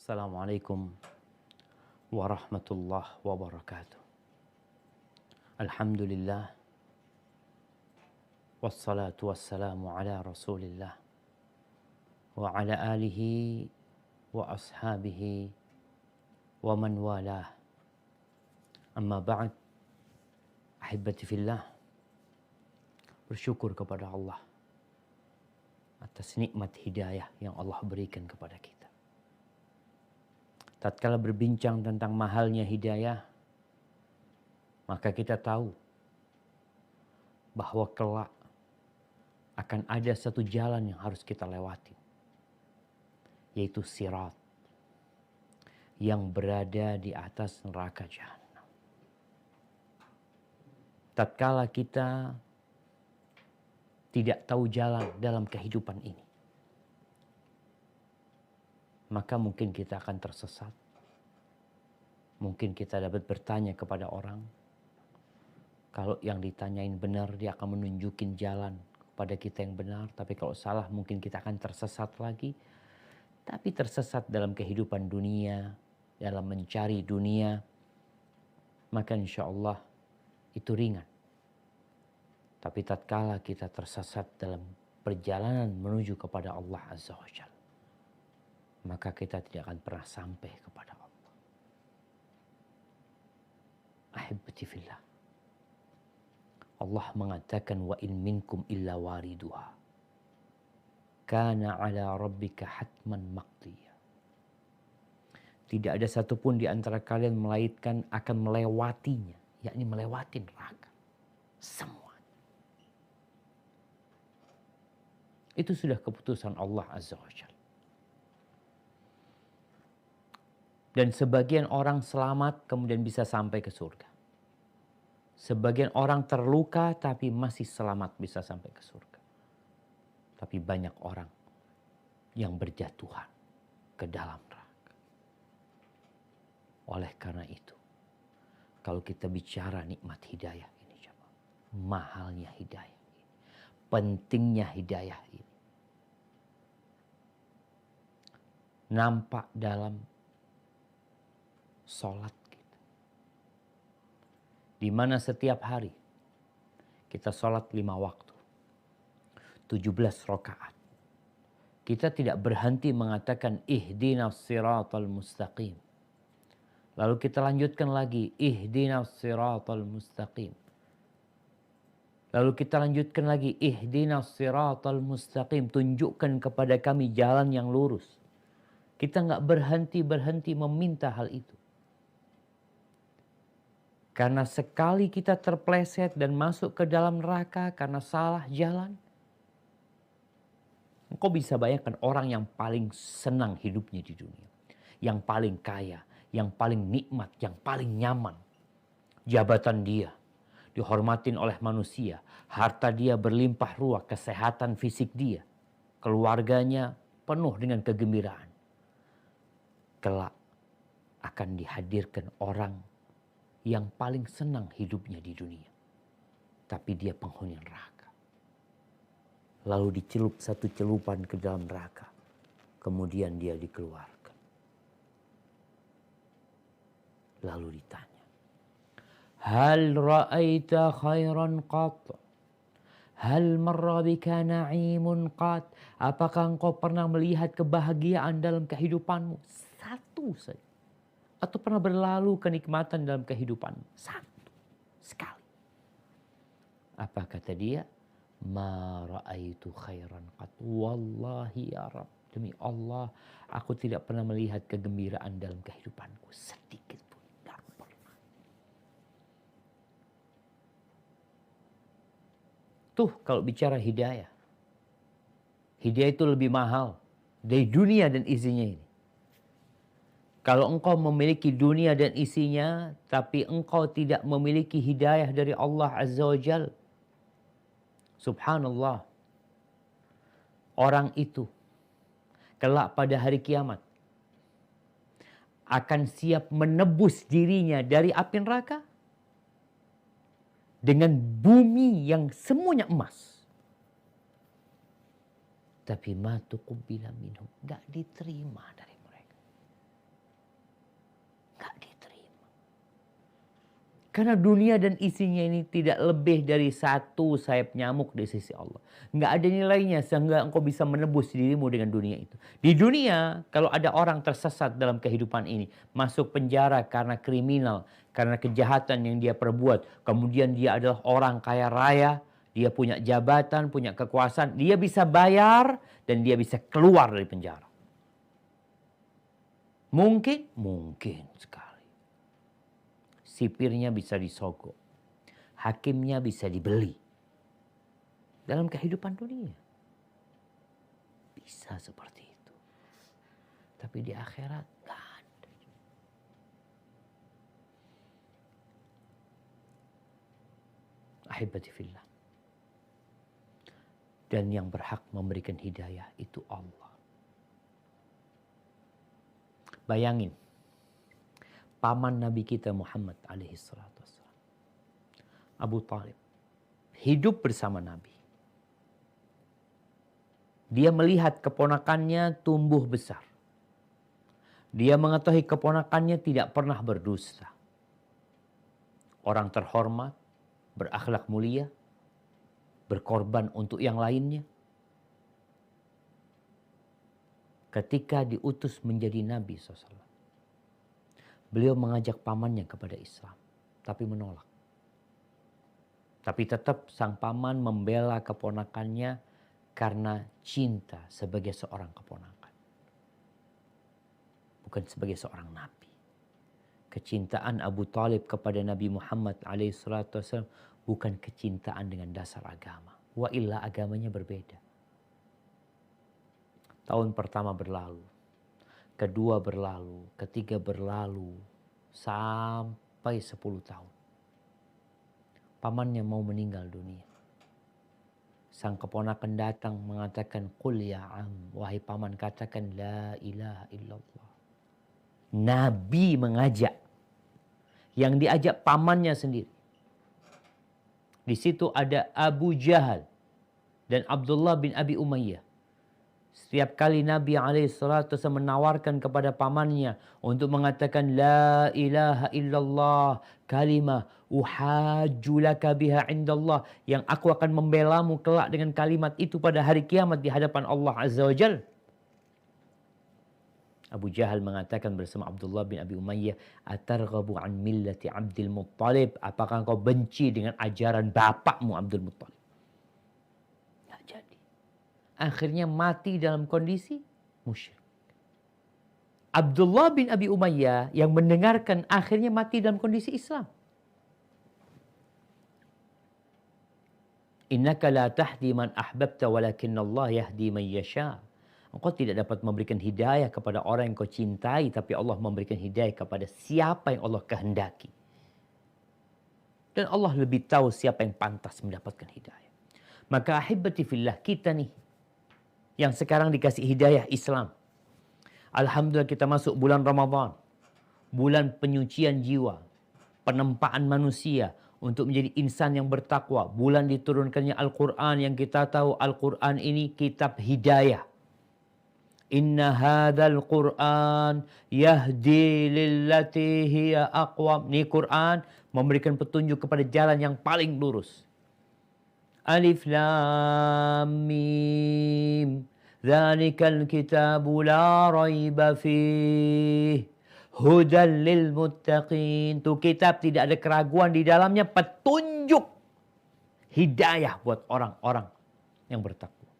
Assalamualaikum warahmatullahi wabarakatuh. Alhamdulillah wassalatu wassalamu ala Rasulillah wa ala alihi wa ashabihi wa man walah. Amma ba'd. Ahibati fillah, bersyukur kepada Allah atas nikmat hidayah yang Allah berikan kepada kita. Tatkala berbincang tentang mahalnya hidayah, maka kita tahu bahwa kelak akan ada satu jalan yang harus kita lewati, yaitu sirat yang berada di atas neraka jahanam. Tatkala kita tidak tahu jalan dalam kehidupan ini, maka mungkin kita akan tersesat. Mungkin kita dapat bertanya kepada orang. Kalau yang ditanyain benar, dia akan menunjukin jalan kepada kita yang benar. Tapi kalau salah, mungkin kita akan tersesat lagi. Tapi tersesat dalam kehidupan dunia, dalam mencari dunia, maka insya Allah itu ringan. Tapi tatkala kita tersesat dalam perjalanan menuju kepada Allah Azza wa Jalla, maka kita tidak akan pernah sampai kepada Allah. Ahibati fillah, Allah mengatakan wa in minkum illa wariduha kana ala rabbika hatman maqdiya. Tidak ada satupun di antara kalian melainkan akan melewatinya, yakni melewati neraka. Semua. Itu sudah keputusan Allah Azza wa Jalla. Dan sebagian orang selamat kemudian bisa sampai ke surga. Sebagian orang terluka tapi masih selamat bisa sampai ke surga. Tapi banyak orang yang berjatuhan ke dalam neraka. Oleh karena itu, kalau kita bicara nikmat hidayah ini, mahalnya hidayah ini, pentingnya hidayah ini, nampak dalam sholat kita. Di mana setiap hari kita sholat 5 waktu. 17 rakaat. Kita tidak berhenti mengatakan ihdinas siratal mustaqim. Lalu kita lanjutkan lagi ihdinas siratal mustaqim. Lalu kita lanjutkan lagi ihdinas siratal mustaqim. Tunjukkan kepada kami jalan yang lurus. Kita nggak berhenti meminta hal itu. Karena sekali kita terpleset dan masuk ke dalam neraka karena salah jalan, engkau bisa bayangkan orang yang paling senang hidupnya di dunia, yang paling kaya, yang paling nikmat, yang paling nyaman. Jabatan dia dihormatin oleh manusia, harta dia berlimpah ruah, kesehatan fisik dia, keluarganya penuh dengan kegembiraan. Kelak akan dihadirkan orang yang paling senang hidupnya di dunia, tapi dia penghuni neraka. Lalu dicelup satu celupan ke dalam neraka, kemudian dia dikeluarkan. Lalu ditanya, hal ra'aita khairan qat? Hal marra bika na'imun qat? Apakah engkau pernah melihat kebahagiaan dalam kehidupanmu? Satu saja. Atau pernah berlalu kenikmatan dalam kehidupan? Satu. Sekali. Apa kata dia? Ma ra'aitu khairan qat. Wallahi ya Rabb. Demi Allah, aku tidak pernah melihat kegembiraan dalam kehidupanku. Sedikit pun. Tidak pernah. Tuh kalau bicara hidayah. Hidayah itu lebih mahal dari dunia dan isinya ini. Kalau engkau memiliki dunia dan isinya, tapi engkau tidak memiliki hidayah dari Allah Azza wa Jal, subhanallah, orang itu kelak pada hari kiamat akan siap menebus dirinya dari api neraka dengan bumi yang semuanya emas. Tapi ma tuqbila minhum, gak diterima dari mereka. Karena dunia dan isinya ini tidak lebih dari satu sayap nyamuk di sisi Allah. Nggak ada nilainya sehingga engkau bisa menebus dirimu dengan dunia itu. Di dunia, kalau ada orang tersesat dalam kehidupan ini, masuk penjara karena kriminal, karena kejahatan yang dia perbuat, kemudian dia adalah orang kaya raya, dia punya jabatan, punya kekuasaan, dia bisa bayar dan dia bisa keluar dari penjara. Mungkin? Mungkin sekali. Sipirnya bisa disogok. Hakimnya bisa dibeli. Dalam kehidupan dunia. Bisa seperti itu. Tapi di akhirat gak ada. Ahibati fillah. Dan yang berhak memberikan hidayah itu Allah. Bayangin. Paman Nabi kita Muhammad alaihi salatu wassalam, Abu Talib, hidup bersama Nabi. Dia melihat keponakannya tumbuh besar. Dia mengetahui keponakannya tidak pernah berdusta. Orang terhormat, berakhlak mulia, berkorban untuk yang lainnya. Ketika diutus menjadi Nabi SAW, beliau mengajak pamannya kepada Islam, tapi menolak. Tapi tetap sang paman membela keponakannya karena cinta sebagai seorang keponakan. Bukan sebagai seorang Nabi. Kecintaan Abu Talib kepada Nabi Muhammad SAW bukan kecintaan dengan dasar agama. Wa illa agamanya berbeda. Tahun pertama berlalu. Kedua berlalu, ketiga berlalu, sampai 10 tahun. Pamannya mau meninggal dunia. Sang keponakan datang mengatakan, Qul ya am, wahai paman katakan la ilaha illallah. Nabi mengajak. Yang diajak pamannya sendiri. Di situ ada Abu Jahal dan Abdullah bin Abi Umayyah. Setiap kali Nabi SAW menawarkan kepada pamannya untuk mengatakan la ilaha illallah, kalimah uhajju laka biha indallah, yang aku akan membelamu kelak dengan kalimat itu pada hari kiamat di hadapan Allah Azza wa Jal. Abu Jahal mengatakan bersama Abdullah bin Abi Umayyah, atarghabu an millati Abdul Muttalib, apakah engkau benci dengan ajaran bapakmu Abdul Muttalib? Akhirnya mati dalam kondisi musyrik. Abdullah bin Abi Umayyah yang mendengarkan akhirnya mati dalam kondisi Islam. Innaka la tahdi man ahbabta walakin Allah yahdi man yasha. Engkau tidak dapat memberikan hidayah kepada orang yang kau cintai, tapi Allah memberikan hidayah kepada siapa yang Allah kehendaki. Dan Allah lebih tahu siapa yang pantas mendapatkan hidayah. Maka ahibati fillah, kita nih yang sekarang dikasih hidayah Islam. Alhamdulillah kita masuk bulan Ramadan. Bulan penyucian jiwa. Penempaan manusia untuk menjadi insan yang bertakwa. Bulan diturunkannya Al-Quran yang kita tahu Al-Quran ini kitab hidayah. Inna hadzal Quran yahdi lillati hiya aqwam. Ini Quran memberikan petunjuk kepada jalan yang paling lurus. Alif Lam Mim. Dzalikal kitabu la raiba fih. Hudan lil muttaqin. Itu kitab tidak ada keraguan di dalamnya, petunjuk hidayah buat orang-orang yang bertakwa.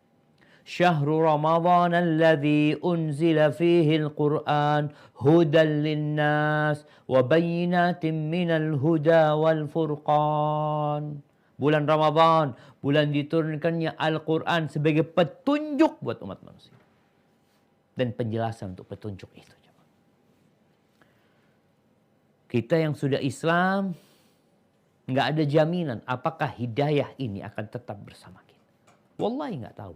Syahrul Ramadan alladzi unzila fihi al-Qur'an hudan linnas wa bayyinatin minal huda wal furqan. Bulan Ramadan, bulan diturunkannya Al-Quran sebagai petunjuk buat umat manusia. Dan penjelasan untuk petunjuk itu. Kita yang sudah Islam, nggak ada jaminan apakah hidayah ini akan tetap bersama kita. Wallahi nggak tahu.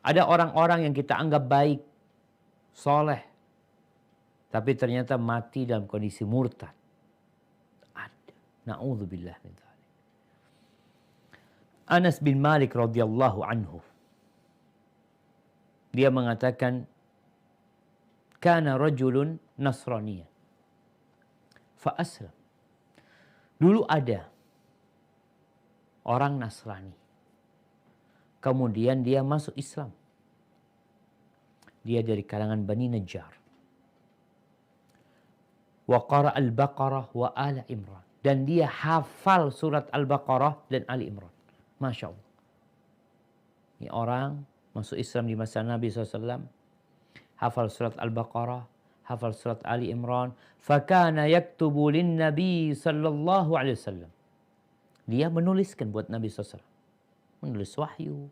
Ada orang-orang yang kita anggap baik, soleh, tapi ternyata mati dalam kondisi murtad. Na'udzubillah min dzalik. Anas bin Malik radhiyallahu anhu, dia mengatakan, kana rajulun nasraniyan Fa'aslam. Dulu ada orang Nasrani. Kemudian dia masuk Islam. Dia dari kalangan Bani Najjar. Wa qara al-Baqarah wa ala Imran. Dan dia hafal surat Al-Baqarah dan Ali Imran. Masya Allah. Ini orang masuk Islam di masa Nabi SAW. Hafal surat Al-Baqarah. Hafal surat Ali Imran. Fakana yaktubu lin Nabi sallallahu alaihi wasallam. Dia menuliskan buat Nabi SAW. Menulis wahyu.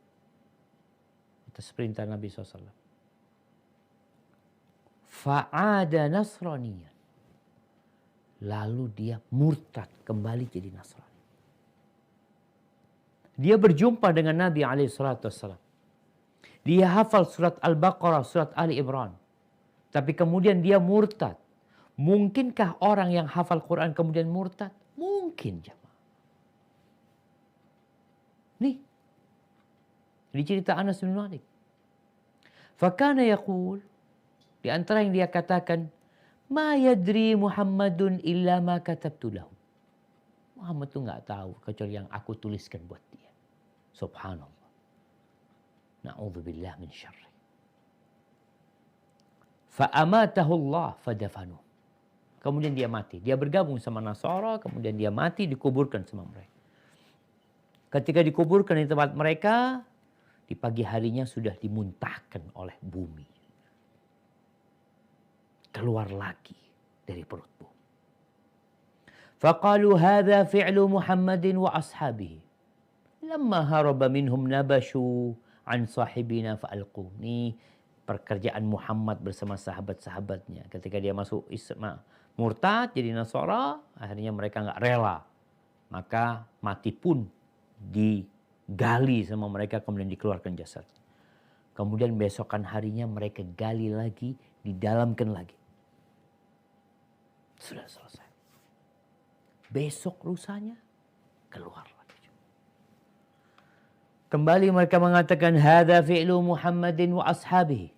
Atas perintah Nabi SAW. Fa'ada Nasraniyan. Lalu dia murtad kembali jadi Nasrani. Dia berjumpa dengan Nabi SAW. Dia hafal surat Al-Baqarah, surat Ali Imran. Tapi kemudian dia murtad. Mungkinkah orang yang hafal Quran kemudian murtad? Mungkin, jemaah. Nih. Di cerita Anas bin Malik. Fakana yaqul. Di antara yang dia katakan. Ma yadri Muhammadun illa ma katabtu lahu. Muhammad itu nggak tahu kecuali yang aku tuliskan buat dia. Subhanallah. Na'udzubillah min syarri. Fa'amatahu Allah fadafanu. Kemudian dia mati. Dia bergabung sama Nasara, kemudian dia mati, dikuburkan sama mereka. Ketika dikuburkan di tempat mereka, di pagi harinya sudah dimuntahkan oleh bumi. Keluar lagi dari perut bumi. Faqalu hadza fi'lu Muhammadin wa ashabihi. Lamma haraba minhum nabashu an sahibina fa'alqu. Ini pekerjaan Muhammad bersama sahabat-sahabatnya. Ketika dia masuk Islam, murtad jadi Nasara, akhirnya mereka nggak rela. Maka mati pun digali sama mereka, kemudian dikeluarkan jasad. Kemudian besokan harinya mereka gali lagi, didalamkan lagi. Sudah selesai. Besok lusanya keluar lagi. Kembali mereka mengatakan hadza fi'lu Muhammadin wa ashabihi.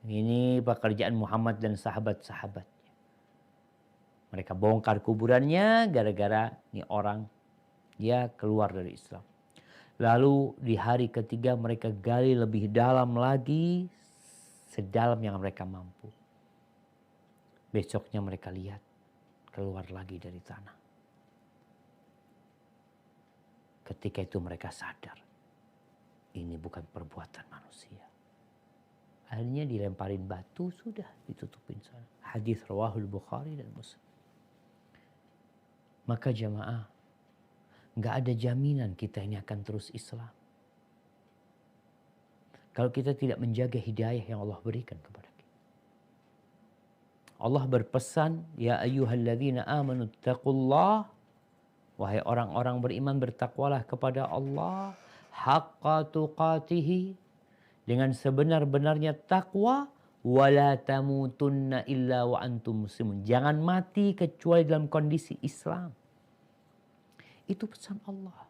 Ini pekerjaan Muhammad dan sahabat-sahabatnya. Mereka bongkar kuburannya gara-gara ini orang dia keluar dari Islam. Lalu di hari ketiga mereka gali lebih dalam lagi, sedalam yang mereka mampu. Besoknya mereka lihat keluar lagi dari tanah. Ketika itu mereka sadar, ini bukan perbuatan manusia. Akhirnya dilemparin batu, sudah ditutupin sana. Hadis rawahul Bukhari dan Muslim. Maka jamaah, nggak ada jaminan kita ini akan terus Islam. Kalau kita tidak menjaga hidayah yang Allah berikan kepada kita. Allah berpesan, ya ayyuhalladzina amanu taqullah. Wahai orang-orang beriman, bertakwalah kepada Allah haqqa tuqatihi, dengan sebenar-benarnya takwa, wala tamutunna illa wa antum muslimun. Jangan mati kecuali dalam kondisi Islam. Itu pesan Allah.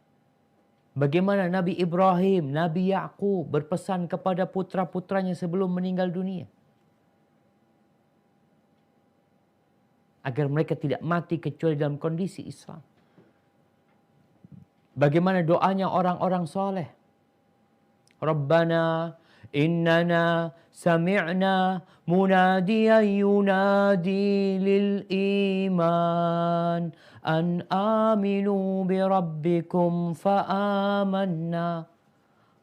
Bagaimana Nabi Ibrahim, Nabi Ya'qub berpesan kepada putra-putranya sebelum meninggal dunia. Agar mereka tidak mati kecuali dalam kondisi Islam. Bagaimana doanya orang-orang soleh. Rabbana innana sami'na munadiyan yunadi lil iman an aminu bi rabbikum fa amanna.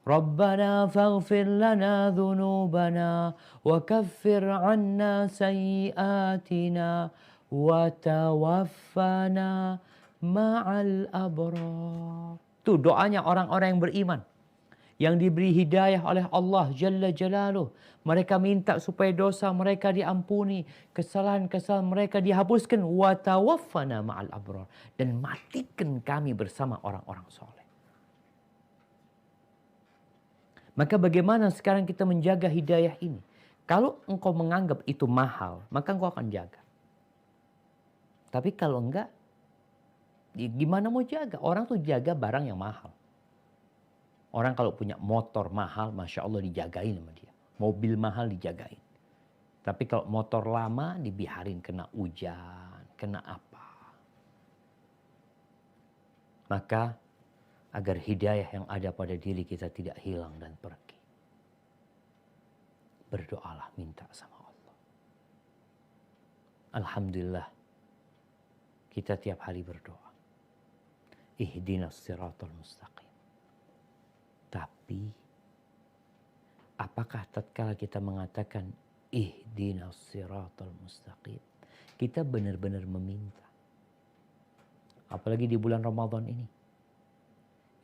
Rabbana faghfir lana dhunubana wa kaffir anna sayyiatina wa tawaffana ma'al abrar. Itu doanya orang-orang yang beriman, yang diberi hidayah oleh Allah Jalla Jalaluh. Mereka minta supaya dosa mereka diampuni, kesalahan-kesalahan mereka dihapuskan. Wa tawaffana ma'al abrar, dan matikan kami bersama orang-orang soleh. Maka bagaimana sekarang kita menjaga hidayah ini? Kalau engkau menganggap itu mahal, maka engkau akan jaga. Tapi kalau enggak, gimana mau jaga? Orang tuh jaga barang yang mahal. Orang kalau punya motor mahal, Masya Allah dijagain sama dia. Mobil mahal dijagain. Tapi kalau motor lama dibiarin kena hujan, kena apa. Maka agar hidayah yang ada pada diri kita tidak hilang dan pergi, berdoalah, minta sama Allah. Alhamdulillah, kita tiap hari berdoa, ihdinas siratal mustaqim. Tapi apakah tatkala kita mengatakan ihdinas siratal mustaqim, kita benar-benar meminta? Apalagi di bulan Ramadan ini,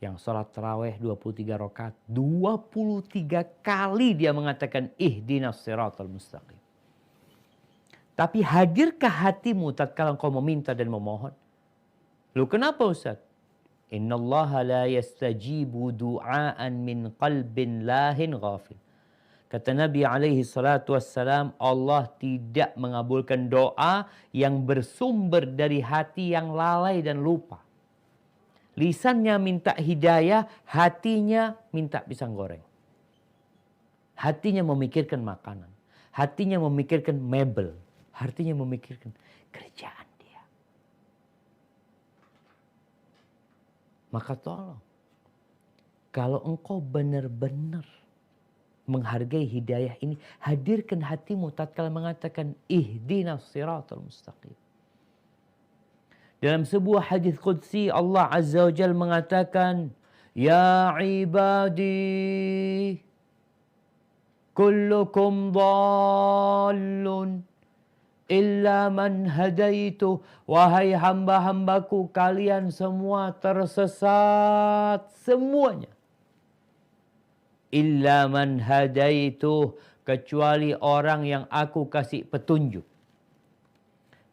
yang sholat tarawih 23 rakaat, 23 kali dia mengatakan ihdinas siratal mustaqim. Tapi hadirkah hatimu tatkala engkau meminta dan memohon? Loh, kenapa Ustaz? Innallaha la yastajibu du'aan min qalbin lahin ghafil. Kata Nabi alaihi salatu wassalam, Allah tidak mengabulkan doa yang bersumber dari hati yang lalai dan lupa. Lisannya minta hidayah, hatinya minta pisang goreng. Hatinya memikirkan makanan. Hatinya memikirkan mebel. Hatinya memikirkan kerjaan dia. Maka tolong, kalau engkau benar-benar menghargai hidayah ini, hadirkan hatimu tatkala mengatakan ihdinas siratal mustaqim. Dalam sebuah hadis qudsi, Allah Azza wa Jalla mengatakan, ya ibadi, kullukum dhallun illa man hadaitu. Wahai hamba-hambaku, kalian semua tersesat semuanya. Illa man hadaitu, kecuali orang yang aku kasih petunjuk.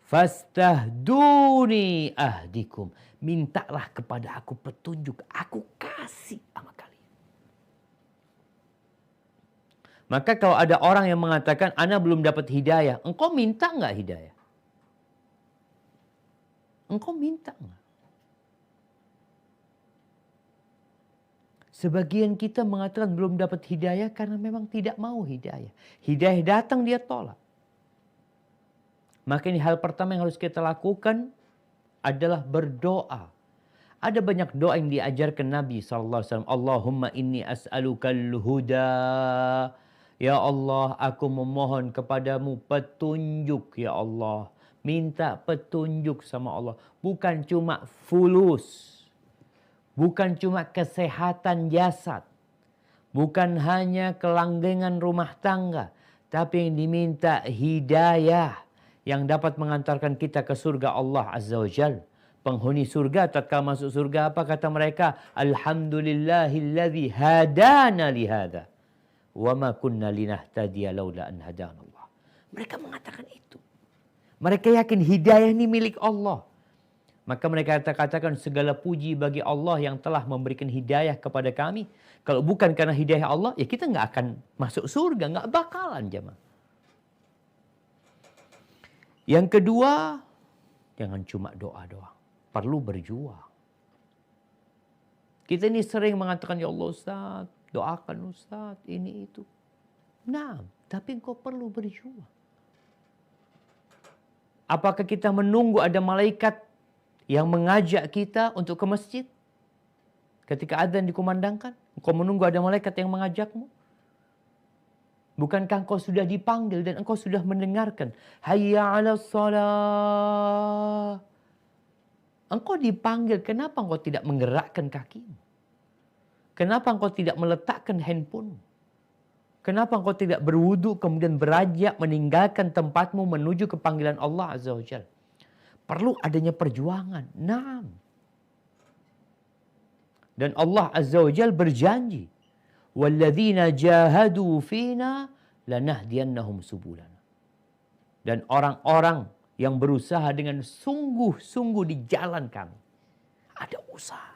Fastahduni ahdikum, mintalah kepada aku petunjuk, aku kasih sama kalian. Maka kalau ada orang yang mengatakan ana belum dapat hidayah, engkau minta enggak hidayah? Engkau minta enggak? Sebagian kita mengatakan belum dapat hidayah karena memang tidak mau hidayah. Hidayah datang dia tolak. Maka ini hal pertama yang harus kita lakukan adalah berdoa. Ada banyak doa yang diajarkan Nabi SAW. Allahumma inni as'alukal huda. Ya Allah, aku memohon kepadamu petunjuk ya Allah. Minta petunjuk sama Allah. Bukan cuma fulus. Bukan cuma kesehatan jasad. Bukan hanya kelanggengan rumah tangga. Tapi yang diminta hidayah yang dapat mengantarkan kita ke surga Allah Azza wa Jal. Penghuni surga tatkala masuk surga apa kata mereka? Alhamdulillahilladzi hadana lihada. Wa ma kunna linahtadiya laula an hadanallah. Mereka mengatakan itu. Mereka yakin hidayah ini milik Allah. Maka mereka katakan segala puji bagi Allah yang telah memberikan hidayah kepada kami. Kalau bukan karena hidayah Allah, ya kita nggak akan masuk surga, nggak bakalan jemaah. Yang kedua, jangan cuma doa doang, perlu berjuang. Kita ini sering mengatakan, ya Allah Ustaz, doakan Ustaz, ini itu. Nah, tapi engkau perlu berjuang. Apakah kita menunggu ada malaikat yang mengajak kita untuk ke masjid? Ketika adzan dikumandangkan, engkau menunggu ada malaikat yang mengajakmu? Bukankah engkau sudah dipanggil dan engkau sudah mendengarkan? Hayya 'alas shalah. Engkau dipanggil, kenapa engkau tidak menggerakkan kakimu? Kenapa engkau tidak meletakkan handphone? Kenapa engkau tidak berwudu kemudian beranjak meninggalkan tempatmu menuju ke panggilan Allah Azza wa Jalla? Perlu adanya perjuangan. Nah. Dan Allah Azza wa Jalla berjanji, walladzina jahadu fina lanahdiyannahum subulana. Dan orang-orang yang berusaha dengan sungguh-sungguh di jalan kami, ada usaha,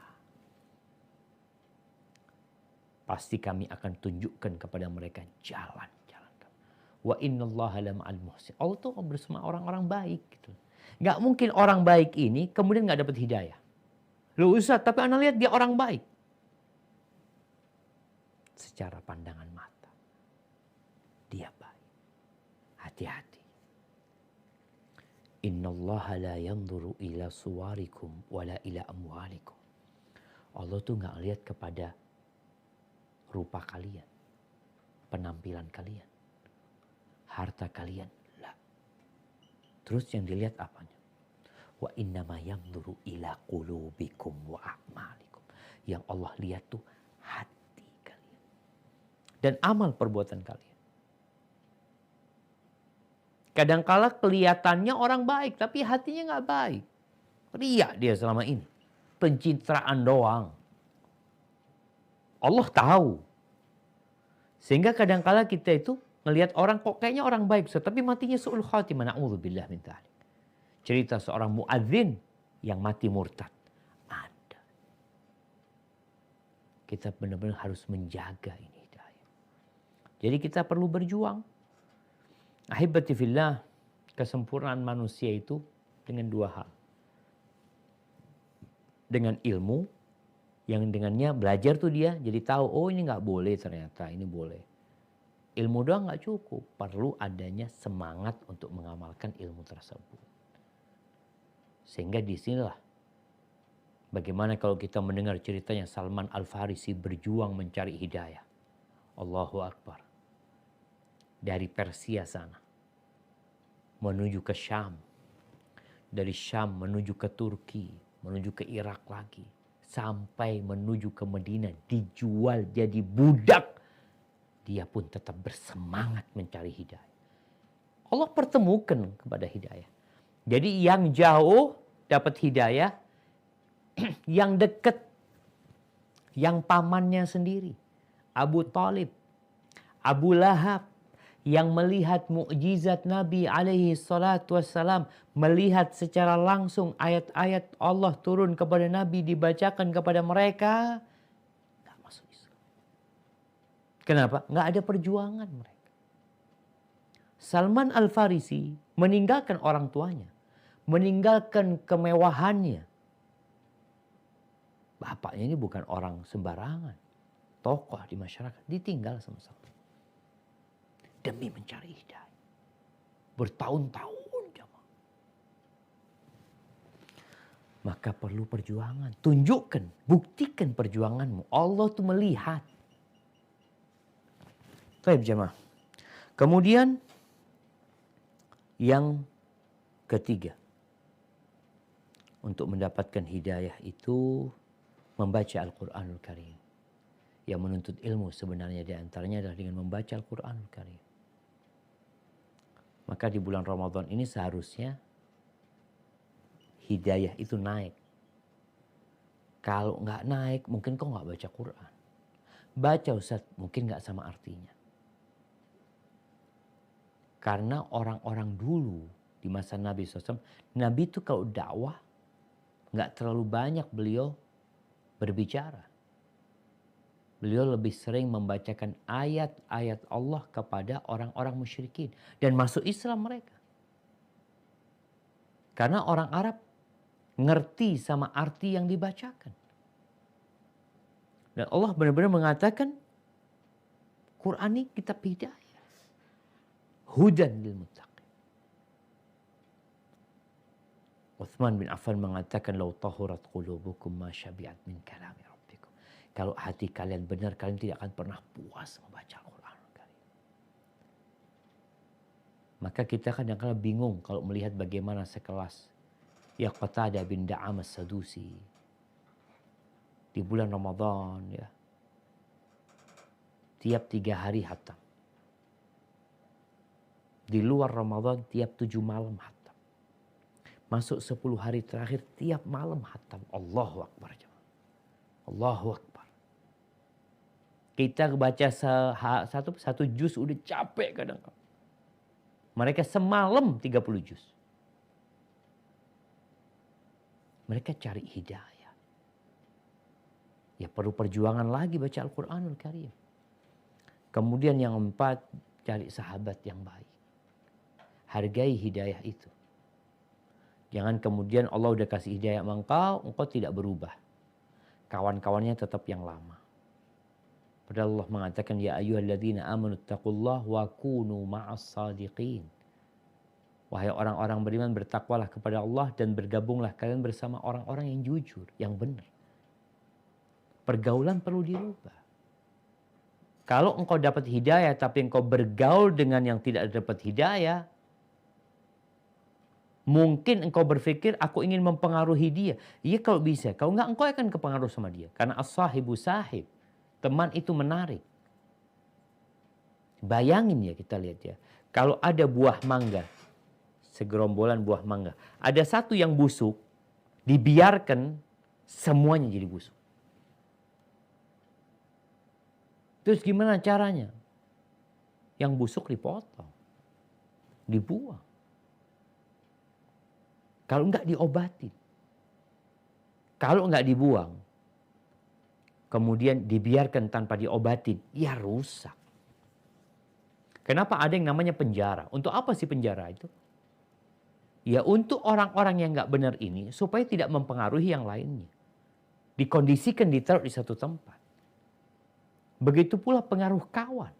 pasti kami akan tunjukkan kepada mereka jalan-jalan kami. Wa innallaha lama'al muhsin. Allah tuh bersama orang-orang baik gitu. Nggak mungkin orang baik ini kemudian nggak dapat hidayah. Loh Ustaz, tapi Anda lihat dia orang baik. Secara pandangan mata, dia baik. Hati-hati. Innallaha la yanzuru ila suwarikum wala ila amwalikum. Allah tuh nggak lihat kepada rupa kalian, penampilan kalian, harta kalian. Lah. Terus yang dilihat apanya? Wa innama yanzuru ila qulubikum wa a'malikum. Yang Allah lihat tuh hati kalian dan amal perbuatan kalian. Kadangkala kelihatannya orang baik, tapi hatinya nggak baik. Ria dia selama ini. Pencitraan doang. Allah tahu. Sehingga kadangkala kita itu ngelihat orang kok kayaknya orang baik, tapi matinya su'ul khatimah. Na'udzubillah min dzalik. Cerita seorang muadzin yang mati murtad. Ada. Kita benar-benar harus menjaga ini hidayah. Jadi kita perlu berjuang. Ahibati fillah, kesempurnaan manusia itu dengan dua hal. Dengan ilmu, yang dengannya belajar tuh dia jadi tahu, oh ini nggak boleh ternyata, ini boleh. Ilmu doang nggak cukup, perlu adanya semangat untuk mengamalkan ilmu tersebut. Sehingga disinilah bagaimana kalau kita mendengar ceritanya Salman Al-Farisi berjuang mencari hidayah. Allahu Akbar. Dari Persia sana menuju ke Syam, dari Syam menuju ke Turki, menuju ke Irak lagi, sampai menuju ke Madinah, dijual jadi budak. Dia pun tetap bersemangat mencari hidayah. Allah pertemukan kepada hidayah. Jadi yang jauh dapat hidayah, yang dekat, yang pamannya sendiri, Abu Talib, Abu Lahab, yang melihat mukjizat Nabi alaihi salatu wassalam, melihat secara langsung ayat-ayat Allah turun kepada Nabi, dibacakan kepada mereka, nggak masuk Islam. Kenapa? Nggak ada perjuangan mereka. Salman Al-Farisi meninggalkan orang tuanya, meninggalkan kemewahannya. Bapaknya ini bukan orang sembarangan, tokoh di masyarakat, ditinggal sama-sama. Demi mencari hidayah. Bertahun-tahun jamaah. Maka perlu perjuangan. Tunjukkan, buktikan perjuanganmu. Allah tuh melihat. Baik jamaah. Kemudian yang ketiga. Untuk mendapatkan hidayah itu membaca Al-Quranul Karim. Yang menuntut ilmu sebenarnya diantaranya adalah dengan membaca Al-Quranul Karim. Maka di bulan Ramadan ini seharusnya hidayah itu naik. Kalau nggak naik, mungkin kau nggak baca Quran. Baca Ustaz, mungkin nggak sama artinya. Karena orang-orang dulu di masa Nabi SAW, Nabi itu kalau dakwah nggak terlalu banyak beliau berbicara. Beliau lebih sering membacakan ayat-ayat Allah kepada orang-orang musyrikin. Dan masuk Islam mereka. Karena orang Arab ngerti sama arti yang dibacakan. Dan Allah benar-benar mengatakan, Quran ini kitab hidayah. Hudan lil muttaqin. Uthman bin Affan mengatakan, "Lau tahurat qulubukum ma syabi'at min kalami rabbikum." Kalau hati kalian benar, kalian tidak akan pernah puas membaca Al-Quran. Maka kita kadang-kadang bingung kalau melihat bagaimana sekelas ya Qatadah bin Da'am as-Sadusi di bulan Ramadan ya. Tiap 3 hari hatam. Di luar Ramadan tiap 7 malam hatam. Masuk 10 hari terakhir tiap malam hatam. Allahu Akbar. Allahu Akbar. Kita baca satu juz udah capek kadang-kadang. Mereka semalam 30 juz. Mereka cari hidayah. Ya perlu perjuangan lagi baca Al-Quranul Karim. Kemudian yang 4, cari sahabat yang baik. Hargai hidayah itu. Jangan kemudian Allah udah kasih hidayah engkau tidak berubah. Kawan-kawannya tetap yang lama. Padahal Allah mengatakan, ya ayyuhalladzina amanu taqullaha wa kunu ma'as sadiqin. Wahai orang-orang beriman, bertakwalah kepada Allah dan bergabunglah kalian bersama orang-orang yang jujur, yang benar. Pergaulan perlu dirubah. Kalau engkau dapat hidayah tapi engkau bergaul dengan yang tidak dapat hidayah, mungkin engkau berpikir aku ingin mempengaruhi dia. Iya kalau bisa. Kalau enggak engkau akan kepengaruh sama dia. Karena as-sahibu sahib. Teman itu menarik. Bayangin ya, kita lihat ya. Kalau ada buah mangga. Segerombolan buah mangga. Ada satu yang busuk. Dibiarkan semuanya jadi busuk. Terus gimana caranya? Yang busuk dipotong. Dibuang. Kalau enggak diobatin. Kalau enggak dibuang. Kemudian dibiarkan tanpa diobatin. Ya rusak. Kenapa ada yang namanya penjara? Untuk apa sih penjara itu? Ya untuk orang-orang yang enggak benar ini. Supaya tidak mempengaruhi yang lainnya. Dikondisikan ditaruh di satu tempat. Begitu pula pengaruh kawan.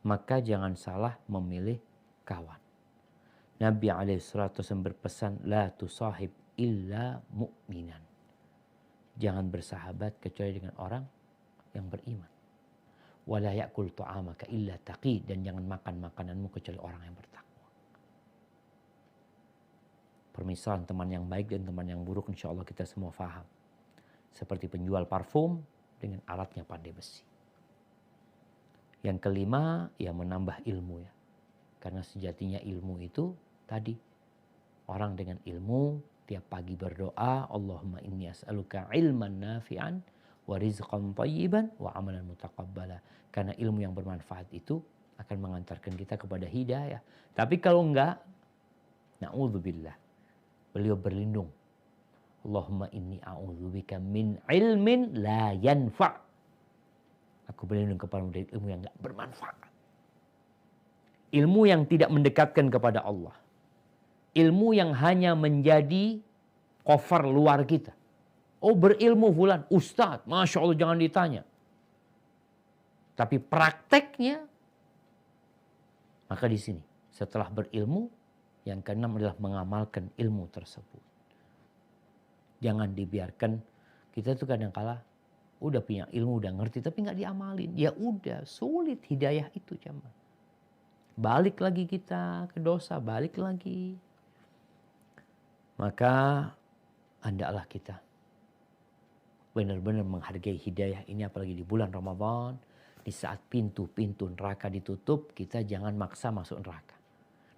Maka jangan salah memilih kawan. Nabi SAW berpesan, la tusahib illa mu'minan. Jangan bersahabat kecuali dengan orang yang beriman. Wala ya'kul ta'amaka illa taqi. Dan jangan makan makananmu kecuali orang yang bertakwa. Permisalan teman yang baik dan teman yang buruk insya Allah kita semua faham. Seperti penjual parfum dengan alatnya pandai besi. Yang kelima, ya menambah ilmu ya. Karena sejatinya ilmu itu tadi. Orang dengan ilmu tiap pagi berdoa. Allahumma inni as'aluka ilman nafi'an wa rizqan tayyiban wa amalan mutaqabbala. Karena ilmu yang bermanfaat itu akan mengantarkan kita kepada hidayah. Tapi kalau enggak, na'udzubillah. Beliau berlindung. Allahumma inni a'udzubika min ilmin la yanfa'. Aku berlindung kepadamu dari ilmu yang enggak bermanfaat. Ilmu yang tidak mendekatkan kepada Allah. Ilmu yang hanya menjadi cover luar kita. Oh berilmu fulan, ustadz, Masya Allah jangan ditanya. Tapi prakteknya, maka di sini setelah berilmu, yang keenam adalah mengamalkan ilmu tersebut. Jangan dibiarkan, kita tuh kadang-kala udah punya ilmu, udah ngerti, tapi nggak diamalin. Ya udah, sulit hidayah itu jamaah. Balik lagi kita ke dosa, balik lagi. Maka hendaklah kita benar-benar menghargai hidayah ini, apalagi di bulan Ramadan. Di saat pintu-pintu neraka ditutup, kita jangan maksa masuk neraka.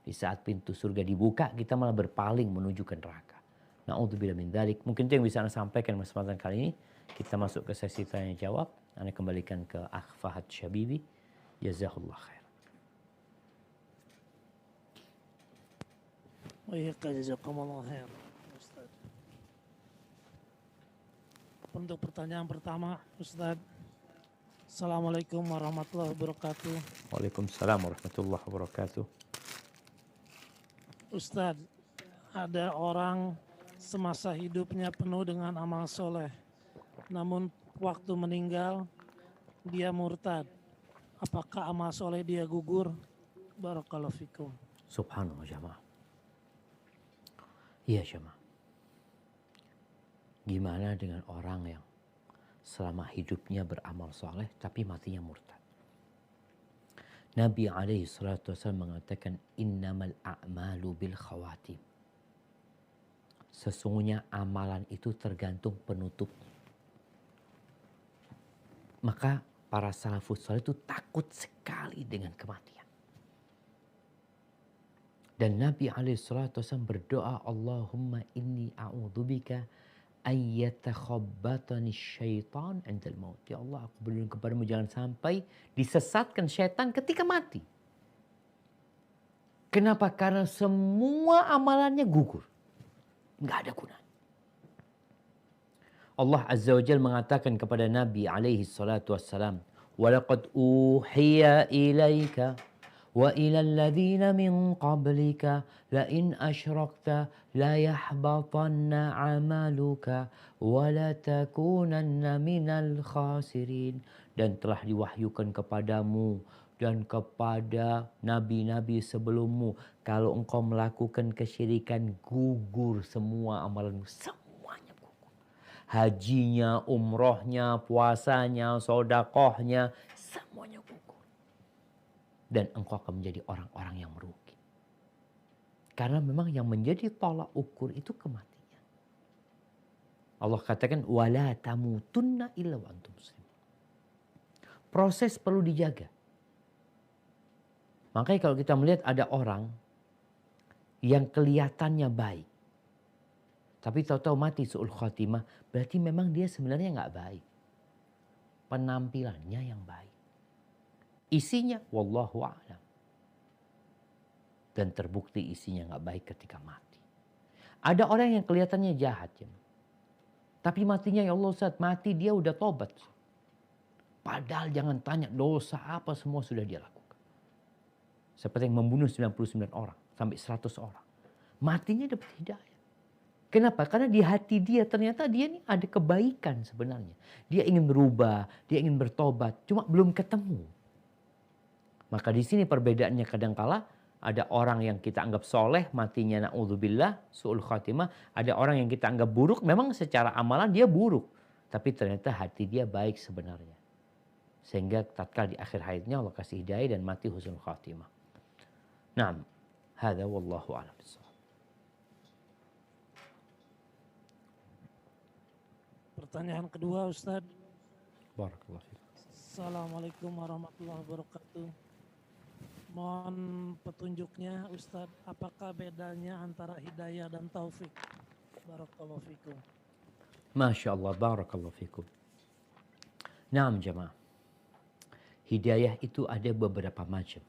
Di saat pintu surga dibuka, kita malah berpaling menuju ke neraka. Na'udzubillah min dzalik. Mungkin itu yang bisa Anda sampaikan kesempatan kali ini. Kita masuk ke sesi tanya jawab. Anda kembalikan ke Akh Fahad Syabibi. Jazakallah khair. Jazakumullah khair, Ustaz. Untuk pertanyaan pertama, Ustaz. Assalamualaikum warahmatullahi wabarakatuh. Waalaikumsalam warahmatullahi wabarakatuh. Ustaz, ada orang semasa hidupnya penuh dengan amal soleh. Namun waktu meninggal, dia murtad. Apakah amal soleh dia gugur? Barakallahu fikum. Subhanallah jamaah. Iya jamaah. Gimana dengan orang yang selama hidupnya beramal soleh tapi matinya murtad? Nabi SAW mengatakan innamal a'malu bil khawatim. Sesungguhnya amalan itu tergantung penutup. Maka para salafus saleh itu takut sekali dengan kematian. Dan Nabi SAW berdoa, Allahumma inni a'udzubika ayyatakhabbatani syaitan indal maut. Ya Allah, aku berlindung kepadamu jangan sampai disesatkan syaitan ketika mati. Kenapa? Karena semua amalannya gugur. Nggak ada gunanya. Allah Azza wa Jalla mengatakan kepada Nabi alaihi salatu wassalam, "Walaqad uhiya ilaika wa ilal ladzina min qablika la in asyrakta la yahbatanna 'amaluka wa la takunanna minal khasirin." Dan telah diwahyukan kepadamu dan kepada nabi-nabi sebelummu, kalau engkau melakukan kesyirikan, gugur semua amalanmu. Semua hajinya, umrohnya, puasanya, sodakohnya, semuanya gugur. Dan engkau akan menjadi orang-orang yang merugi. Karena memang yang menjadi tolak ukur itu kematian. Allah katakan, wala tamutunna illa wa antum muslimun. Proses perlu dijaga. Makanya kalau kita melihat ada orang yang kelihatannya baik, tapi tahu-tahu mati su'ul khatimah, berarti memang dia sebenarnya nggak baik. Penampilannya yang baik. Isinya, wallahu a'lam. Dan terbukti isinya nggak baik ketika mati. Ada orang yang kelihatannya jahat, ya. Tapi matinya, ya Allah Ustaz, mati dia udah tobat. Padahal jangan tanya dosa apa semua sudah dia lakukan. Seperti yang membunuh 99 orang sampai 100 orang. Matinya dapat hidayah. Kenapa? Karena di hati dia ternyata dia ini ada kebaikan sebenarnya. Dia ingin berubah, dia ingin bertobat, cuma belum ketemu. Maka di sini perbedaannya kadangkala ada orang yang kita anggap soleh, matinya na'udzubillah, su'ul khatimah. Ada orang yang kita anggap buruk, memang secara amalan dia buruk. Tapi ternyata hati dia baik sebenarnya. Sehingga tatkala di akhir hayatnya Allah kasih hidayah dan mati husnul khatimah. Naam, hadza wallahu a'lam bissawab. Pertanyaan kedua, Ustadz. Barakallahu fiik. Assalamualaikum warahmatullahi wabarakatuh. Mohon petunjuknya, Ustadz, apakah bedanya antara hidayah dan taufik? Barakallahu fikum. Masya Allah, barakallahu fikum. Naam jemaah. Hidayah itu ada beberapa macam.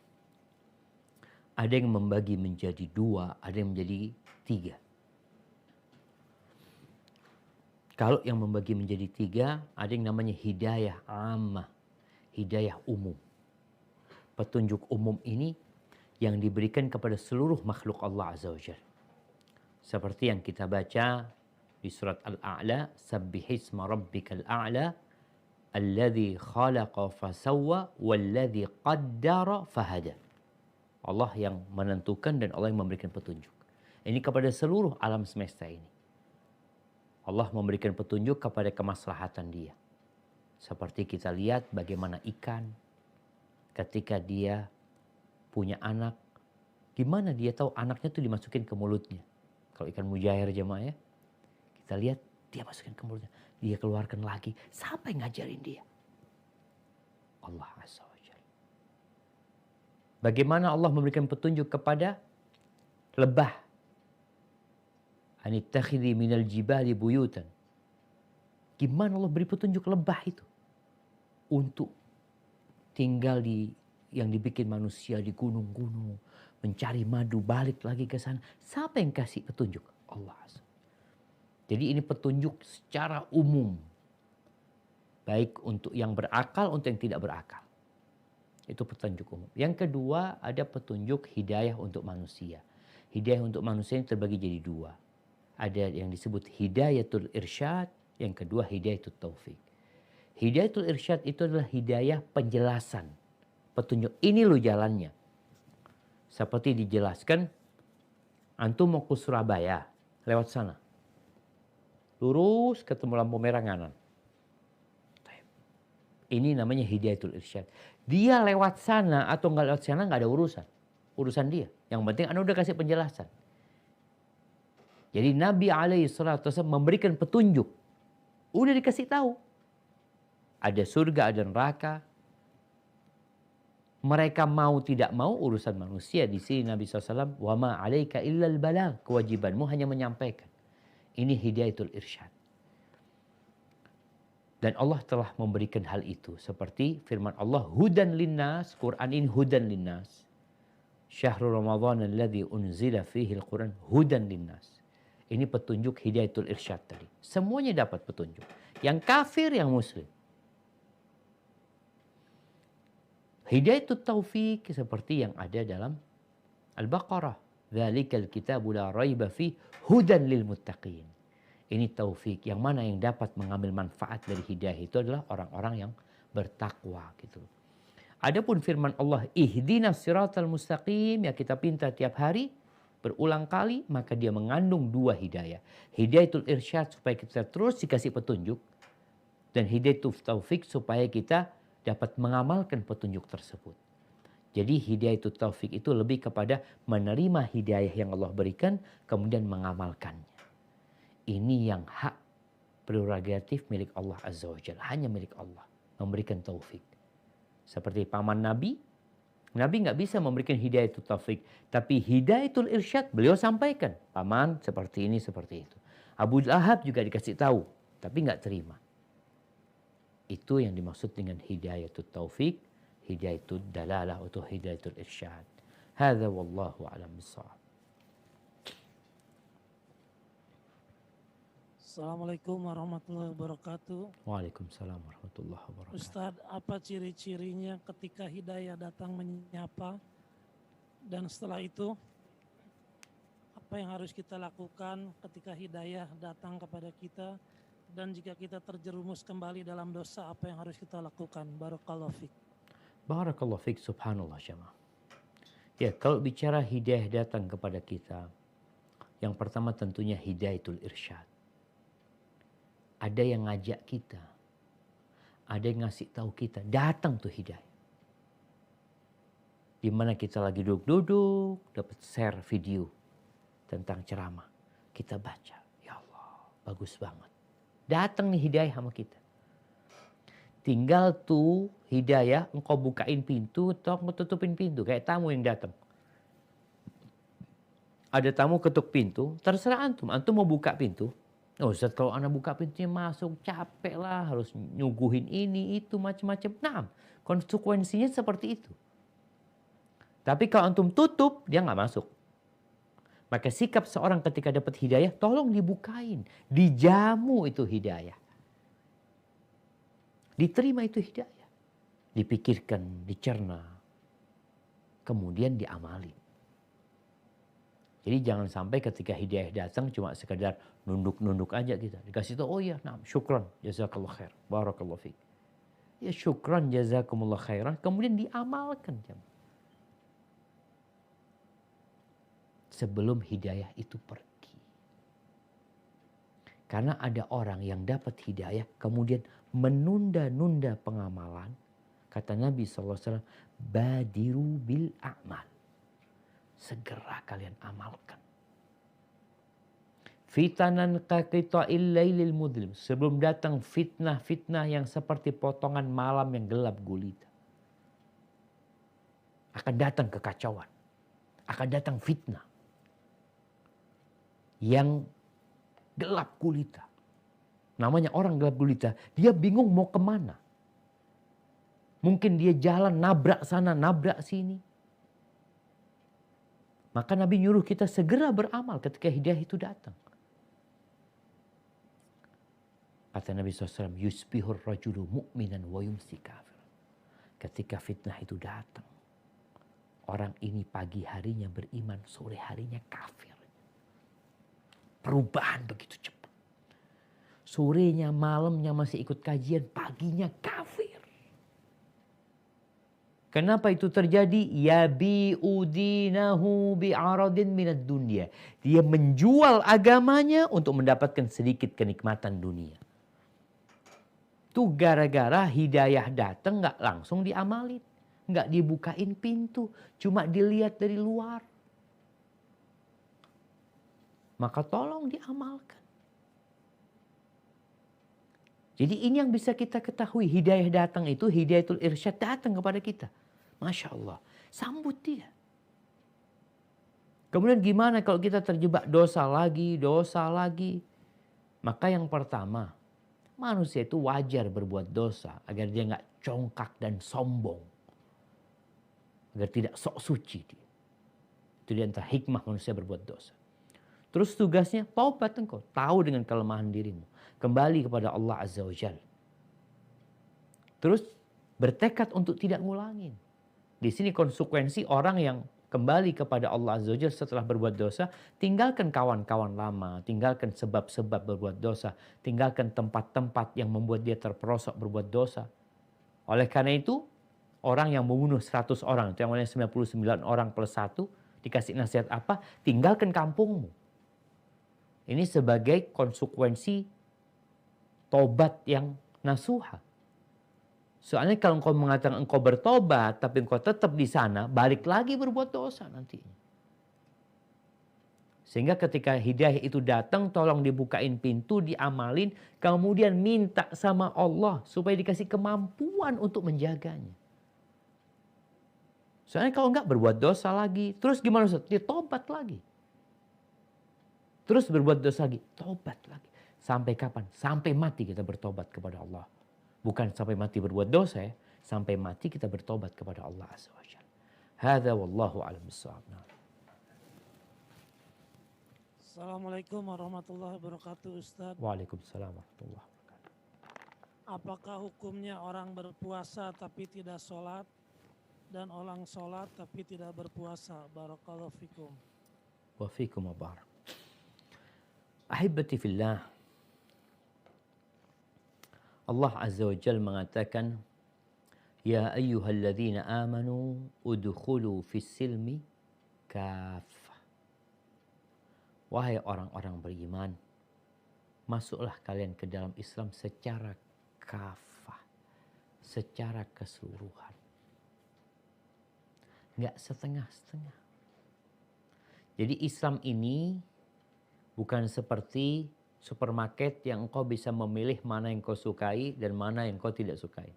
Ada yang membagi menjadi 2, ada yang menjadi 3. Kalau yang membagi menjadi 3, ada yang namanya hidayah ammah, hidayah umum. Petunjuk umum ini yang diberikan kepada seluruh makhluk Allah Azza wa Jalla. Seperti yang kita baca di surat Al-A'la, Sabbihisma rabbikal a'la, alladhi khalaqa fasawwa, walladhi qaddara fahada. Allah yang menentukan dan Allah yang memberikan petunjuk. Ini kepada seluruh alam semesta ini. Allah memberikan petunjuk kepada kemaslahatan dia. Seperti kita lihat bagaimana ikan ketika dia punya anak, gimana dia tahu anaknya tuh dimasukin ke mulutnya. Kalau ikan mujair jemaah ya, kita lihat dia masukin ke mulutnya, dia keluarkan lagi. Siapa yang ngajarin dia? Allah Azza wa Jalla. Bagaimana Allah memberikan petunjuk kepada lebah? Anittakhidhi minal jibali buyutan. Gimana Allah beri petunjuk lebah itu? Untuk tinggal di yang dibikin manusia di gunung-gunung. Mencari madu, balik lagi ke sana. Siapa yang kasih petunjuk? Allah Azza. Jadi ini petunjuk secara umum. Baik untuk yang berakal, untuk yang tidak berakal. Itu petunjuk umum. Yang kedua, ada petunjuk hidayah untuk manusia. Hidayah untuk manusia ini terbagi jadi 2. Ada yang disebut hidayatul irsyad, yang kedua hidayatul taufik. Hidayatul irsyad itu adalah hidayah penjelasan. Petunjuk, ini lo jalannya. Seperti dijelaskan, antum mau ke Surabaya, lewat sana. Lurus ketemu lampu merah kanan. Ini namanya hidayatul irsyad. Dia lewat sana atau nggak lewat sana nggak ada urusan. Urusan dia. Yang penting Anda udah kasih penjelasan. Jadi Nabi SAW memberikan petunjuk. Udah dikasih tahu. Ada surga, ada neraka. Mereka mau tidak mau urusan manusia. Di sini Nabi SAW, wa ma 'alaika illal balagh, kewajibanmu hanya menyampaikan. Ini hidayatul irsyad. Dan Allah telah memberikan hal itu. Seperti firman Allah, hudan linnas, Quran ini hudan linnas. Syahrul Ramadan alladzi unzila fihi al-Quran hudan linnas. Ini petunjuk hidayatul irsyad tadi. Semuanya dapat petunjuk. Yang kafir, yang muslim. Hidayatul taufik seperti yang ada dalam Al-Baqarah. Dzalikal kitabu la raiba fi hudan lil muttaqin. Ini taufik. Yang mana yang dapat mengambil manfaat dari hidayah itu adalah orang-orang yang bertakwa gitu. Adapun firman Allah, ihdinas siratal mustaqim, ya kita pinta tiap hari. berulang kali, maka dia mengandung dua hidayah. Hidayatul irsyad supaya kita terus dikasih petunjuk, dan hidayatul taufik supaya kita dapat mengamalkan petunjuk tersebut. Jadi hidayatul taufik itu lebih kepada menerima hidayah yang Allah berikan, kemudian mengamalkannya. Ini yang hak prerogatif milik Allah Azza wa Jalla. Hanya milik Allah memberikan taufik. Seperti paman Nabi, Nabi nggak bisa memberikan hidayatul taufik. Tapi hidayatul irsyad beliau sampaikan. Paman seperti ini, seperti itu. Abu Lahab juga dikasih tahu, tapi nggak terima. Itu yang dimaksud dengan hidayatul taufik, hidayatul dalalah atau hidayatul irsyad. Hadza wallahu a'lam bissawab. Assalamualaikum warahmatullahi wabarakatuh. Waalaikumsalam warahmatullahi wabarakatuh. Ustadz, apa ciri-cirinya ketika hidayah datang menyapa? Dan setelah itu, apa yang harus kita lakukan ketika hidayah datang kepada kita? Dan jika kita terjerumus kembali dalam dosa, apa yang harus kita lakukan? Barakallahu fiik. Barakallahu fiik, subhanallah jamaah. Ya, kalau bicara hidayah datang kepada kita, yang pertama tentunya hidayatul irsyad. Ada yang ngajak kita, ada yang ngasih tahu kita, datang tuh hidayah. Di mana kita lagi duduk-duduk, dapat share video tentang ceramah, kita baca, ya Allah, bagus banget. Datang nih hidayah sama kita. Tinggal tuh hidayah, engkau bukain pintu atau engkau tutupin pintu, kayak tamu yang datang. Ada tamu ketuk pintu, terserah antum mau buka pintu. Oh Ustaz, kalau anak buka pintunya masuk capek lah, harus nyuguhin ini itu macam-macam. Nah, konsekuensinya seperti itu. Tapi kalau antum tutup, dia nggak masuk. Maka sikap seorang ketika dapat hidayah, tolong dibukain, dijamu itu hidayah, diterima itu hidayah, dipikirkan, dicerna, kemudian diamali. Jadi jangan sampai ketika hidayah datang cuma sekedar nunduk-nunduk aja kita. Dikasih tahu, oh iya, nah, syukran, jazakallah khair, barakallahu fiik. Ya syukran, jazakumullah khairan, kemudian diamalkan. Sebelum hidayah itu pergi. Karena ada orang yang dapat hidayah, kemudian menunda-nunda pengamalan. Kata Nabi SAW, badiru bil a'mal. Segera kalian amalkan. Fitanan kaqita'il lailil mudlim. Sebelum datang fitnah-fitnah yang seperti potongan malam yang gelap gulita. Akan datang kekacauan. Akan datang fitnah. Yang gelap gulita. Namanya orang gelap gulita. Dia bingung mau kemana. Mungkin dia jalan nabrak sana, nabrak sini. Maka Nabi nyuruh kita segera beramal ketika hidayah itu datang. Kata Nabi SAW, yusbihur rajulu mu'minan wa yumsi kafir. Ketika fitnah itu datang, orang ini pagi harinya beriman, sore harinya kafir. Perubahan begitu cepat. Sorenya, malamnya masih ikut kajian, paginya kafir. Kenapa itu terjadi? Yabi'u dinahu bi'aradin minad dunya. Dia menjual agamanya untuk mendapatkan sedikit kenikmatan dunia. Itu gara-gara hidayah datang gak langsung diamalin. Gak dibukain pintu. Cuma dilihat dari luar. Maka tolong diamalkan. Jadi ini yang bisa kita ketahui. Hidayah datang itu, hidayatul irsyad datang kepada kita. Masya Allah, sambut dia. Kemudian gimana kalau kita terjebak dosa lagi. Maka yang pertama, manusia itu wajar berbuat dosa agar dia nggak congkak dan sombong. Agar tidak sok suci dia. Itu di antara hikmah manusia berbuat dosa. Terus tugasnya, taubat engkau. Tahu dengan kelemahan dirimu. Kembali kepada Allah Azza wa Jalla. Terus bertekad untuk tidak ngulangin. Di sini konsekuensi orang yang kembali kepada Allah Azza wa Jalla setelah berbuat dosa, tinggalkan kawan-kawan lama, tinggalkan sebab-sebab berbuat dosa, tinggalkan tempat-tempat yang membuat dia terperosok berbuat dosa. Oleh karena itu, orang yang membunuh 100 orang, itu yang namanya 99 orang plus 1, Dikasih nasihat apa? Tinggalkan kampungmu. Ini sebagai konsekuensi tobat yang nasuha. Soalnya kalau engkau mengatakan engkau bertobat, tapi engkau tetap di sana, balik lagi berbuat dosa nantinya. Sehingga ketika hidayah itu datang, tolong dibukain pintu, diamalin, kemudian minta sama Allah supaya dikasih kemampuan untuk menjaganya. Soalnya kalau enggak berbuat dosa lagi, terus gimana Ustaz? Dia tobat lagi. Terus berbuat dosa lagi, tobat lagi. Sampai kapan? Sampai mati kita bertobat kepada Allah. Bukan sampai mati berbuat dosa ya, sampai mati kita bertobat kepada Allah Azza wa Jalla. Hadza wallahu a'lam bissawab. Assalamualaikum warahmatullahi wabarakatuh, Ustadz. Waalaikumsalam warahmatullahi wabarakatuh. Apakah hukumnya orang berpuasa tapi tidak sholat dan orang sholat tapi tidak berpuasa? Barakallahu fikum. Wa fikum barak. Ahibati fillah. Allah Azza wa Jalla mengatakan, Ya ayyuhalladzina amanu udkhulu fis silmi kaffah. Wahai orang-orang beriman, masuklah kalian ke dalam Islam secara kafah, secara keseluruhan. Enggak setengah-setengah. Jadi Islam ini bukan seperti supermarket yang engkau bisa memilih mana yang kau sukai dan mana yang kau tidak sukai.